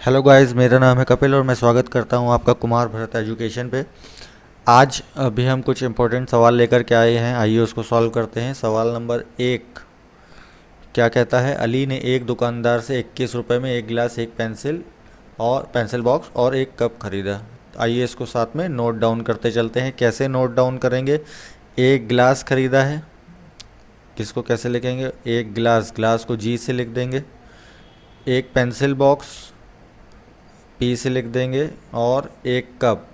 Hello guys, मेरा नाम है कपिल और मैं स्वागत करता हूं आपका कुमार भरत एजुकेशन पे। आज अभी हम कुछ इम्पोर्टेंट सवाल लेकर के आए हैं, आइए उसको सॉल्व करते हैं। सवाल नंबर 1 क्या कहता है? अली ने एक दुकानदार से 21 रुपये में एक गिलास, एक पेंसिल बॉक्स और एक कप खरीदा। आइए इसको साथ में नोट डाउन करते चलते हैं। कैसे नोट डाउन करेंगे? एक गिलास खरीदा है, किसको कैसे लिखेंगे? एक गिलास, गिलास को जी से लिख देंगे। एक पेंसिल बॉक्स पी से लिख देंगे और एक कप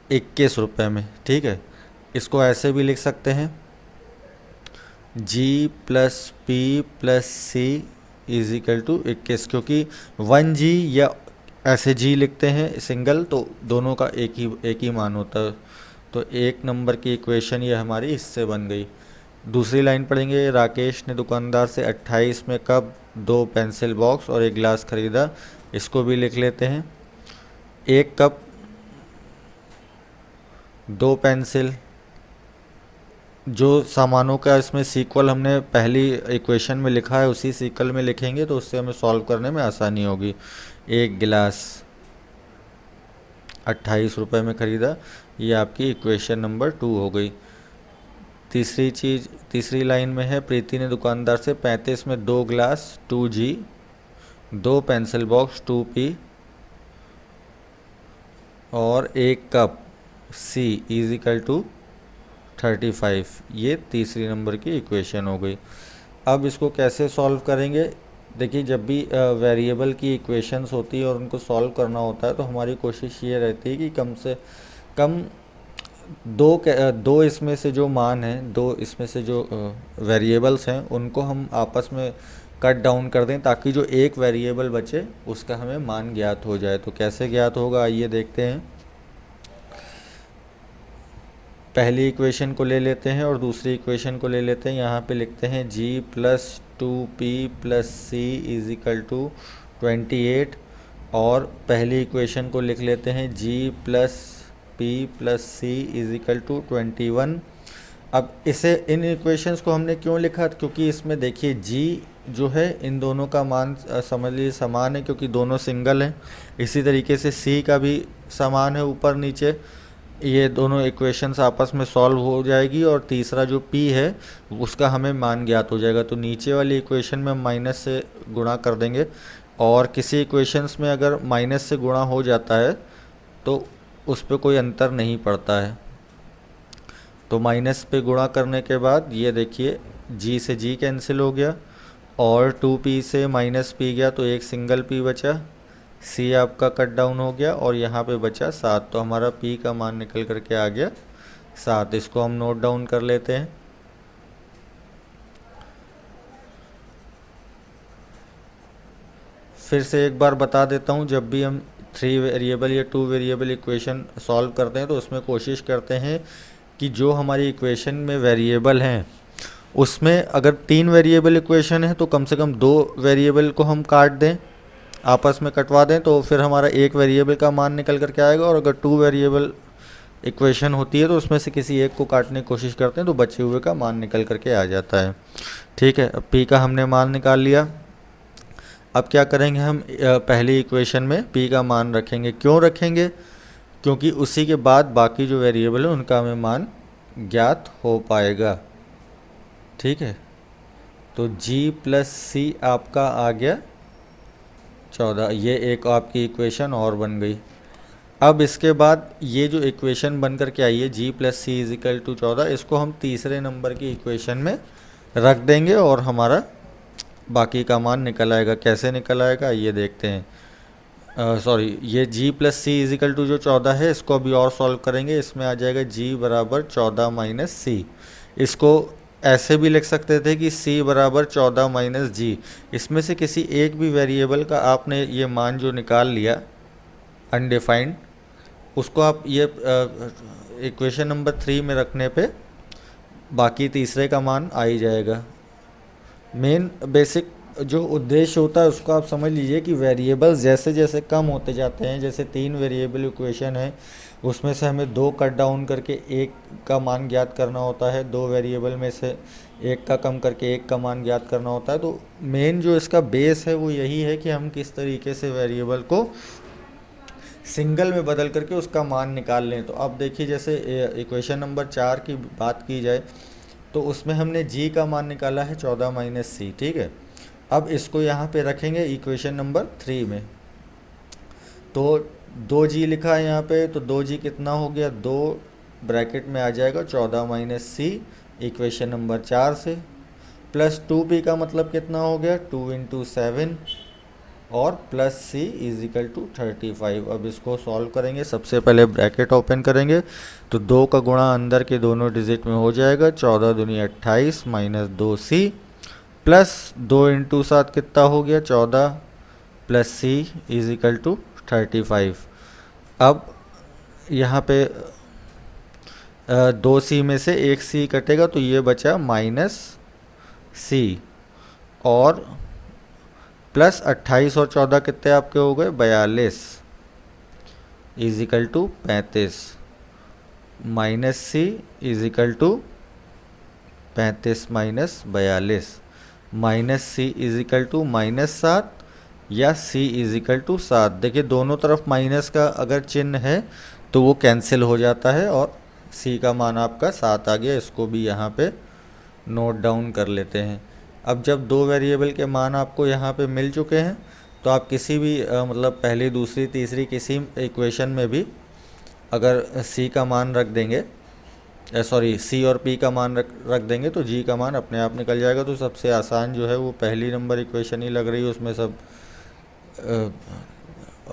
21 रुपये में। ठीक है, इसको ऐसे भी लिख सकते हैं, G plus P plus C is equal to 21, क्योंकि 1 जी या ऐसे जी लिखते हैं सिंगल तो दोनों का एक ही मान होता है। तो एक नंबर की इक्वेशन ये हमारी इससे बन गई। दूसरी लाइन पढ़ेंगे, राकेश ने दुकानदार से 28 में कप, 2 पेंसिल बॉक्स और एक गिलास खरीदा। इसको भी लिख लेते हैं, एक कप, 2 पेंसिल। जो सामानों का इसमें सीक्वल हमने पहली इक्वेशन में लिखा है उसी सीक्वल में लिखेंगे तो उससे हमें सॉल्व करने में आसानी होगी। एक गिलास 28 रुपये में ख़रीदा, ये आपकी इक्वेशन नंबर 2 हो गई। तीसरी लाइन में है, प्रीति ने दुकानदार से 35 में 2 गिलास 2G, 2 पेंसिल बॉक्स 2P और एक cup C is equal to 35। ये तीसरी नंबर की इक्वेशन हो गई। अब इसको कैसे सॉल्व करेंगे? देखिए, जब भी वेरिएबल की इक्वेशंस होती है और उनको सॉल्व करना होता है तो हमारी कोशिश ये रहती है कि कम से कम दो इसमें से जो मान हैं, दो इसमें से जो वेरिएबल्स हैं उनको हम आपस में कट डाउन कर दें ताकि जो एक वेरिएबल बचे उसका हमें मान ज्ञात हो जाए। तो कैसे ज्ञात होगा, आइए देखते हैं। पहली इक्वेशन को ले लेते हैं और दूसरी इक्वेशन को ले लेते हैं। यहाँ पे लिखते हैं g plus 2p plus C is equal to 28 और पहली इक्वेशन को लिख लेते हैं g plus p plus C is equal to 21। अब इन इक्वेशंस को हमने क्यों लिखा? क्योंकि इसमें देखिए g जो है इन दोनों का मान समझ लीजिए समान है क्योंकि दोनों सिंगल हैं। इसी तरीके से c का भी समान है, ऊपर नीचे ये दोनों इक्वेशंस आपस में सॉल्व हो जाएगी और तीसरा जो p है उसका हमें मान ज्ञात हो जाएगा। तो नीचे वाली इक्वेशन में हम माइनस से गुणा कर देंगे और किसी इक्वेशंस में अगर माइनस से गुणा हो जाता है तो उस पर कोई अंतर नहीं पड़ता है। तो माइनस पे गुणा करने के बाद ये देखिए g से g कैंसिल हो गया और 2p से माइनस p गया तो एक सिंगल p बचा, c आपका कट डाउन हो गया और यहाँ पे बचा 7। तो हमारा p का मान निकल करके आ गया 7। इसको हम नोट डाउन कर लेते हैं। फिर से एक बार बता देता हूँ, जब भी हम 3 वेरिएबल या 2 वेरिएबल इक्वेशन सॉल्व करते हैं तो उसमें कोशिश करते हैं कि जो हमारी इक्वेशन में वेरिएबल हैं उसमें अगर 3 वेरिएबल इक्वेशन है तो कम से कम 2 वेरिएबल को हम काट दें, आपस में कटवा दें, तो फिर हमारा एक वेरिएबल का मान निकल करके आएगा। और अगर 2 वेरिएबल इक्वेशन होती है तो उसमें से किसी एक को काटने की कोशिश करते हैं तो बचे हुए का मान निकल करके आ जाता है। ठीक है, अब p का हमने मान निकाल लिया। अब क्या करेंगे, हम पहली इक्वेशन में p का मान रखेंगे। क्यों रखेंगे? क्योंकि उसी के बाद बाकी जो वेरिएबल है उनका हमें मान ज्ञात हो पाएगा। ठीक है, तो g प्लस सी आपका आ गया 14। ये एक आपकी इक्वेशन और बन गई। अब इसके बाद ये जो इक्वेशन बन कर के आई है g plus C is equal to 14, इसको हम तीसरे नंबर की इक्वेशन में रख देंगे और हमारा बाकी का मान निकल आएगा। कैसे निकल आएगा ये देखते हैं। ये g plus C is equal to जो 14 है इसको अभी और सॉल्व करेंगे। इसमें आ जाएगा g बराबर 14 माइनस सी। इसको ऐसे भी लिख सकते थे कि c बराबर 14 माइनस जी। इसमें से किसी एक भी वेरिएबल का आपने ये मान जो निकाल लिया अनडिफाइंड, उसको आप ये इक्वेशन नंबर 3 में रखने पे बाकी तीसरे का मान आ ही जाएगा। मेन बेसिक जो उद्देश्य होता है उसको आप समझ लीजिए कि वेरिएबल्स जैसे जैसे कम होते जाते हैं, जैसे 3 वेरिएबल इक्वेशन है उसमें से हमें 2 कट डाउन करके एक का मान ज्ञात करना होता है। 2 वेरिएबल में से एक का कम करके एक का मान ज्ञात करना होता है। तो मेन जो इसका बेस है वो यही है कि हम किस तरीके से वेरिएबल को सिंगल में बदल करके उसका मान निकाल लें। तो अब देखिए, जैसे इक्वेशन नंबर 4 की बात की जाए तो उसमें हमने जी का मान निकाला है 14 माइनस सी, ठीक है। अब इसको यहाँ पे रखेंगे इक्वेशन नंबर 3 में, तो 2g लिखा है यहाँ पे, तो 2g कितना हो गया, 2 ब्रैकेट में आ जाएगा 14 माइनस सी इक्वेशन नंबर 4 से, प्लस 2p का मतलब कितना हो गया, 2 इंटू 7 और plus C is equal to 35। अब इसको सॉल्व करेंगे, सबसे पहले ब्रैकेट ओपन करेंगे तो 2 का गुणा अंदर के दोनों डिजिट में हो जाएगा, 14 दूनी 28 माइनस 2c प्लस 2 इंटू 7 कितना हो गया 14 plus C is equal to 35। अब यहाँ पे 2c में से एक c कटेगा तो ये बचा माइनस सी, और प्लस 28 और 14 कितने आपके हो गए 42 is equal to 35, minus C is equal to 35 minus 42, minus C is equal to -7 या सी इज इक्वल टू 7। देखिए दोनों तरफ माइनस का अगर चिन्ह है तो वो कैंसिल हो जाता है और सी का मान आपका 7 आ गया। इसको भी यहाँ पे नोट डाउन कर लेते हैं। अब जब दो वेरिएबल के मान आपको यहाँ पे मिल चुके हैं तो आप किसी भी मतलब पहली दूसरी तीसरी किसी इक्वेशन में भी अगर सी का मान रख देंगे, सॉरी सी और पी का मान रख देंगे तो जी का मान अपने आप निकल जाएगा। तो सबसे आसान जो है वो पहली नंबर इक्वेशन ही लग रही है, उसमें सब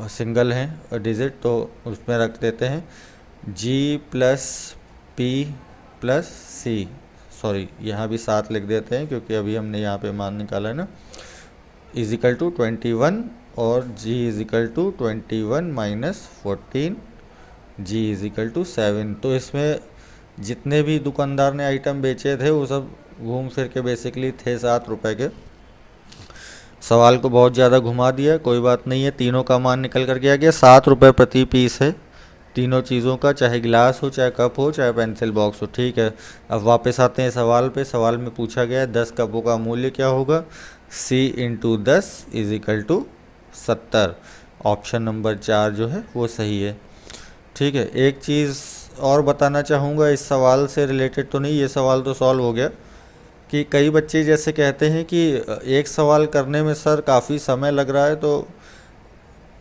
सिंगल हैं डिजिट, तो उसमें रख देते हैं जी प्लस पी प्लस सी, सॉरी यहाँ भी 7 लिख देते हैं क्योंकि अभी हमने यहाँ पे मान निकाला है ना, इज इक्वल टू 21 और g is equal to 21 minus 14, g is equal to 7। तो इसमें जितने भी दुकानदार ने आइटम बेचे थे वो सब घूम फिर के बेसिकली थे 7 रुपए के। सवाल को बहुत ज़्यादा घुमा दिया, कोई बात नहीं है, तीनों का मान निकल कर के आ गया। 7 रुपये प्रति पीस है तीनों चीज़ों का, चाहे गिलास हो, चाहे कप हो, चाहे पेंसिल बॉक्स हो, ठीक है। अब वापस आते हैं सवाल पे। सवाल में पूछा गया है 10 कपों का मूल्य क्या होगा, c into 10 is equal to 70। Option number 4 जो है वो सही है, ठीक है। एक चीज़ और बताना चाहूँगा, इस सवाल से रिलेटेड तो नहीं, ये सवाल तो सॉल्व हो गया, कि कई बच्चे जैसे कहते हैं कि एक सवाल करने में सर काफ़ी समय लग रहा है। तो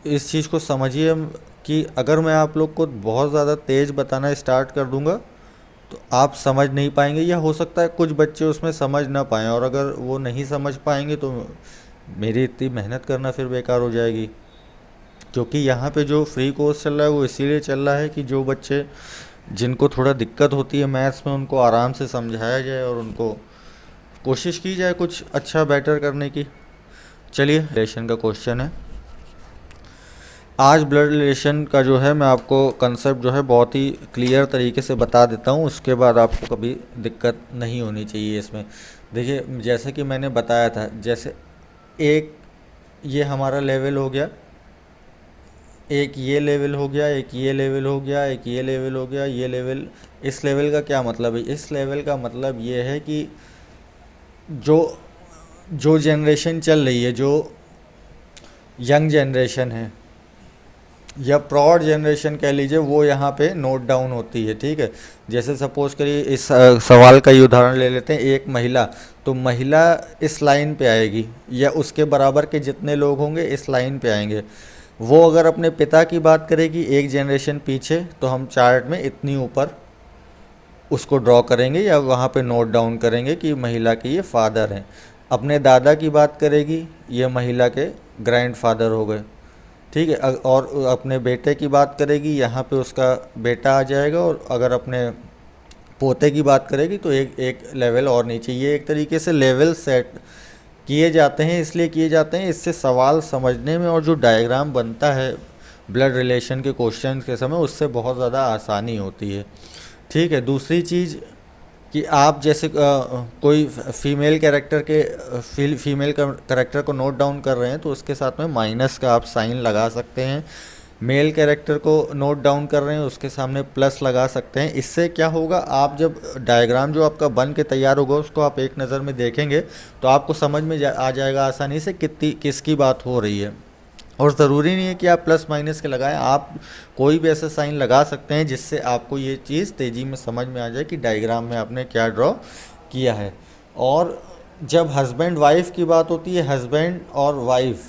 इस चीज़ को समझिए कि अगर मैं आप लोग को बहुत ज़्यादा तेज़ बताना स्टार्ट कर दूंगा तो आप समझ नहीं पाएंगे, या हो सकता है कुछ बच्चे उसमें समझ ना पाएँ, और अगर वो नहीं समझ पाएंगे तो मेरी इतनी मेहनत करना फिर बेकार हो जाएगी। क्योंकि यहाँ पे जो फ्री कोर्स चल रहा है वो इसीलिए चल रहा है कि जो बच्चे जिनको थोड़ा दिक्कत होती है मैथ्स में उनको आराम से समझाया जाए और उनको कोशिश की जाए कुछ अच्छा बेटर करने की। चलिए, रिलेशन का क्वेश्चन है आज। ब्लड रिलेशन का जो है मैं आपको कंसेप्ट जो है बहुत ही क्लियर तरीके से बता देता हूँ, उसके बाद आपको कभी दिक्कत नहीं होनी चाहिए इसमें। देखिए जैसे कि मैंने बताया था, जैसे एक ये हमारा लेवल हो गया, एक ये लेवल हो गया, एक ये लेवल हो गया, एक ये लेवल हो गया, ये लेवल। इस लेवल का क्या मतलब है, इस लेवल का मतलब ये है कि जो जो जनरेशन चल रही है, जो यंग जनरेशन है या प्रॉड जनरेशन कह लीजिए, वो यहाँ पे नोट डाउन होती है, ठीक है। जैसे सपोज करिए इस सवाल का ही उदाहरण ले लेते हैं, एक महिला, तो महिला इस लाइन पे आएगी या उसके बराबर के जितने लोग होंगे इस लाइन पे आएंगे। वो अगर अपने पिता की बात करेगी एक जनरेशन पीछे, तो हम चार्ट में इतनी ऊपर उसको ड्रॉ करेंगे या वहाँ पे नोट डाउन करेंगे कि महिला के ये फादर हैं। अपने दादा की बात करेगी, ये महिला के ग्रैंडफादर हो गए, ठीक है। और अपने बेटे की बात करेगी, यहाँ पे उसका बेटा आ जाएगा, और अगर अपने पोते की बात करेगी तो एक लेवल और नीचे। ये एक तरीके से लेवल सेट किए जाते हैं, इसलिए किए जाते हैं इससे सवाल समझने में और जो डायग्राम बनता है ब्लड रिलेशन के क्वेश्चन के समय उससे बहुत ज़्यादा आसानी होती है, ठीक है। दूसरी चीज़ कि आप जैसे कोई फीमेल कैरेक्टर के फीमेल कैरेक्टर को नोट डाउन कर रहे हैं तो उसके साथ में माइनस का आप साइन लगा सकते हैं, मेल कैरेक्टर को नोट डाउन कर रहे हैं उसके सामने प्लस लगा सकते हैं। इससे क्या होगा, आप जब डायग्राम जो आपका बन के तैयार होगा उसको आप एक नज़र में देखेंगे तो आपको समझ में आ जाएगा आसानी से किसकी बात हो रही है। और ज़रूरी नहीं है कि आप प्लस माइनस के लगाएं, आप कोई भी ऐसा साइन लगा सकते हैं जिससे आपको ये चीज़ तेज़ी में समझ में आ जाए कि डायग्राम में आपने क्या ड्रॉ किया है। और जब हस्बैंड वाइफ की बात होती है, हस्बैंड और वाइफ,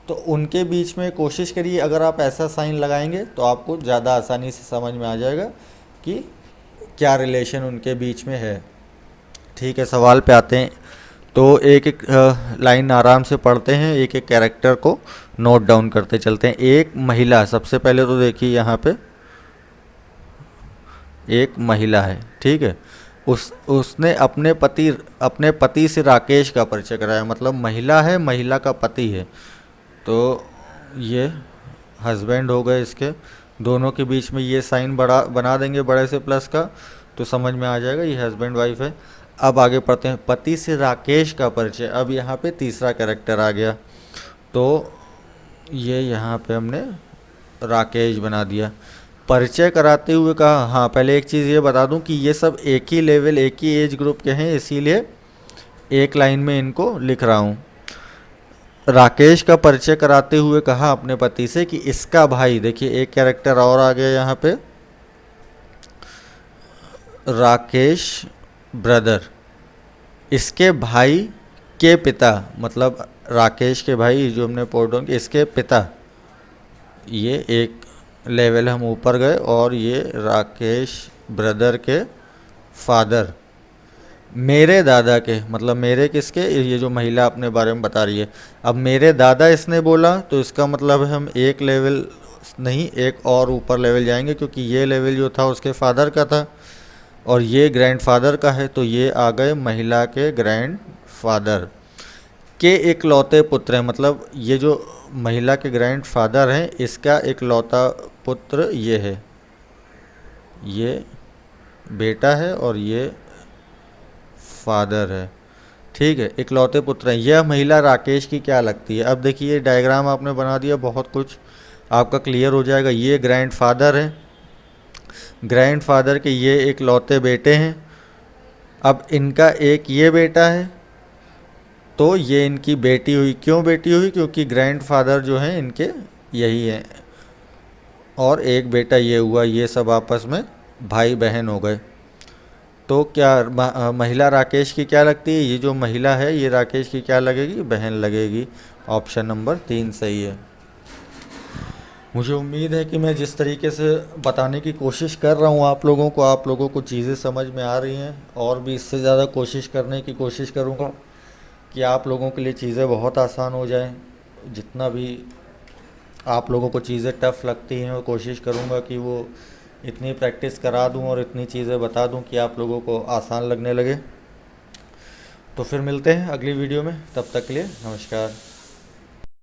तो उनके बीच में कोशिश करिए अगर आप ऐसा साइन लगाएंगे तो आपको ज़्यादा आसानी से समझ में आ जाएगा कि क्या रिलेशन उनके बीच में है। ठीक है, सवाल पे आते हैं। तो एक एक लाइन आराम से पढ़ते हैं, एक एक कैरेक्टर को नोट डाउन करते चलते हैं। एक महिला, सबसे पहले तो देखिए यहाँ पे एक महिला है, ठीक है। उसने अपने पति से राकेश का परिचय कराया, मतलब महिला है, महिला का पति है, तो ये हस्बैंड हो गए इसके। दोनों के बीच में ये साइन बड़ा बना देंगे बड़े से प्लस का, तो समझ में आ जाएगा ये हस्बैंड वाइफ है। अब आगे पढ़ते हैं, पति से राकेश का परिचय। अब यहाँ पे तीसरा कैरेक्टर आ गया, तो ये यहाँ पे हमने राकेश बना दिया। परिचय कराते हुए कहा, हाँ पहले एक चीज़ ये बता दूं कि ये सब एक ही लेवल, एक ही एज ग्रुप के हैं, इसीलिए एक लाइन में इनको लिख रहा हूँ। राकेश का परिचय कराते हुए कहा अपने पति से कि इसका भाई, देखिए एक कैरेक्टर और आ गया यहाँ पे, राकेश ब्रदर, इसके भाई के पिता, मतलब राकेश के भाई जो हमने पोर्टोन के, इसके पिता, ये एक लेवल हम ऊपर गए, और ये राकेश ब्रदर के फादर, मेरे दादा के, मतलब मेरे किसके, ये जो महिला अपने बारे में बता रही है। अब मेरे दादा इसने बोला तो इसका मतलब है हम एक लेवल नहीं, एक और ऊपर लेवल जाएंगे, क्योंकि ये लेवल जो था उसके फादर का था और ये ग्रैंडफादर का है, तो ये आ गए महिला के ग्रैंडफादर के इकलौते पुत्र हैं। मतलब ये जो महिला के ग्रैंडफादर हैं इसका इकलौता पुत्र ये है, ये बेटा है और ये फादर है, ठीक है, इकलौते पुत्र हैं। यह महिला राकेश की क्या लगती है। अब देखिए डायग्राम आपने बना दिया, बहुत कुछ आपका क्लियर हो जाएगा। ये ग्रैंडफादर है, ग्रैंडफादर के ये इकलौते बेटे हैं। अब इनका एक ये बेटा है, तो ये इनकी बेटी हुई। क्यों बेटी हुई, क्योंकि ग्रैंडफादर जो हैं इनके यही हैं, और एक बेटा ये हुआ। ये सब आपस में भाई बहन हो गए। तो क्या महिला राकेश की क्या लगती है, ये जो महिला है ये राकेश की क्या लगेगी, बहन लगेगी। ऑप्शन नंबर 3 सही है। मुझे उम्मीद है कि मैं जिस तरीके से बताने की कोशिश कर रहा हूँ आप लोगों को चीज़ें समझ में आ रही हैं, और भी इससे ज़्यादा कोशिश करने की कोशिश करूँगा कि आप लोगों के लिए चीज़ें बहुत आसान हो जाएं। जितना भी आप लोगों को चीज़ें टफ़ लगती हैं, वो कोशिश करूँगा कि वो इतनी प्रैक्टिस करा दूँ और इतनी चीज़ें बता दूँ कि आप लोगों को आसान लगने लगे। तो फिर मिलते हैं अगली वीडियो में, तब तक के लिए नमस्कार।